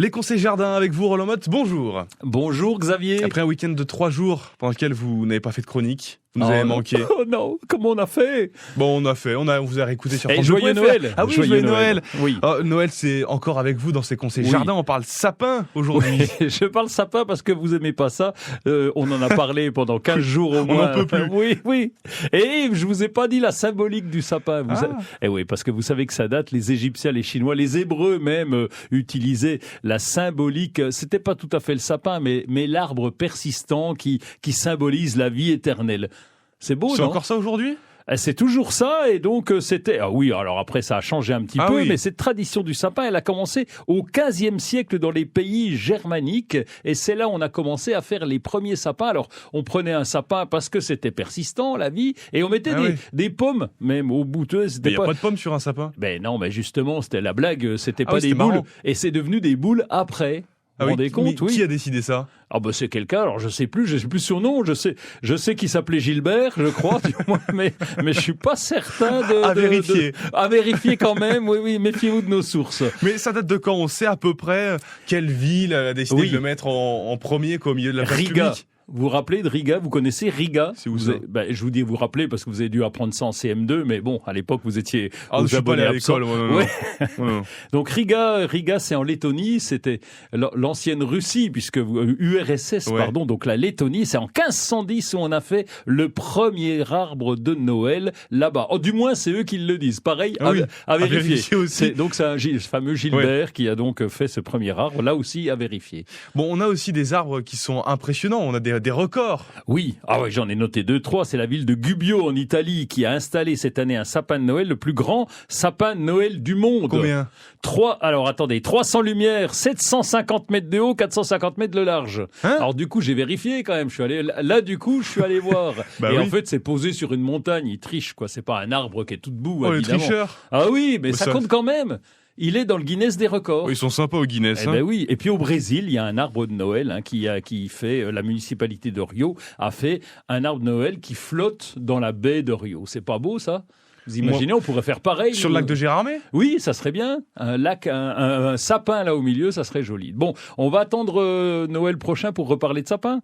Les conseils jardin avec vous, Roland Motte, bonjour. Bonjour Xavier. Après un week-end de 3 jours pendant lequel vous n'avez pas fait de chronique, vous nous avez manqué. Oh non, comment on a fait? Bon, on vous a réécouté sur France Joyeux Bleu. Noël. Ah oui, joyeux Noël. Oui. Noël, c'est encore avec vous dans ces conseils Oui. jardin. On parle sapin aujourd'hui. Oui, je parle sapin parce que vous aimez pas ça. On en a parlé pendant 15 jours au moins. On n'en peut plus. Oui. Et je vous ai pas dit la symbolique du sapin. Eh oui, parce que vous savez que ça date, les Égyptiens, les Chinois, les Hébreux même utilisaient la symbolique. C'était pas tout à fait le sapin, mais l'arbre persistant qui symbolise la vie éternelle. C'est beau, C'est non? encore ça aujourd'hui? C'est toujours ça, et donc c'était... Ah oui, alors après ça a changé un petit peu, oui. mais cette tradition du sapin, elle a commencé au XVe siècle dans les pays germaniques, et c'est là où on a commencé à faire les premiers sapins. Alors on prenait un sapin parce que c'était persistant, la vie, et on mettait des pommes, même au bout. Il n'y a pas de pommes sur un sapin? Ben non, mais justement, c'était la blague, c'était pas oui, des c'était boules, marrant. et c'est devenu des boules après. Vous vous rendez compte? Qui a décidé ça? Ah ben c'est quelqu'un, alors je sais plus son nom, je sais qu'il s'appelait Gilbert, je crois, du moins, mais je suis pas certain À vérifier. À vérifier quand même, oui, méfiez-vous de nos sources. Mais ça date de quand? On sait à peu près quelle ville a décidé de le mettre en premier, au milieu de la place Riga. publique? Vous vous rappelez de Riga? Vous connaissez Riga? C'est où ça? Je vous dis vous rappelez parce que vous avez dû apprendre ça en CM2, mais bon, à l'époque vous étiez je suis pas allé à l'école. Ouais. Donc Riga, c'est en Lettonie, c'était l'ancienne Russie, puisque URSS, pardon. Donc la Lettonie, c'est en 1510 où on a fait le premier arbre de Noël là-bas. Oh, du moins c'est eux qui le disent. Pareil, à vérifier. Aussi. Donc c'est ce fameux Gilbert qui a donc fait ce premier arbre, là aussi à vérifier. Bon, on a aussi des arbres qui sont impressionnants. On a des records. Oui, j'en ai noté 2-3. C'est la ville de Gubbio en Italie qui a installé cette année un sapin de Noël, le plus grand sapin de Noël du monde. Combien? 300 lumières, 750 mètres de haut, 450 mètres de large. Hein? Alors du coup, j'ai vérifié quand même. Je suis allé voir. En fait, c'est posé sur une montagne. Il triche, quoi. C'est pas un arbre qui est tout debout, les évidemment. tricheurs. Ah oui, mais ça compte quand même. Il est dans le Guinness des records. Ils sont sympas au Guinness. Ben oui. Et puis au Brésil, il y a un arbre de Noël qui fait la municipalité de Rio a fait un arbre de Noël qui flotte dans la baie de Rio. C'est pas beau ça? Vous imaginez, on pourrait faire pareil. Sur le lac de Gérardmer? Oui, ça serait bien. Un lac, un sapin là au milieu, ça serait joli. Bon, on va attendre Noël prochain pour reparler de sapin.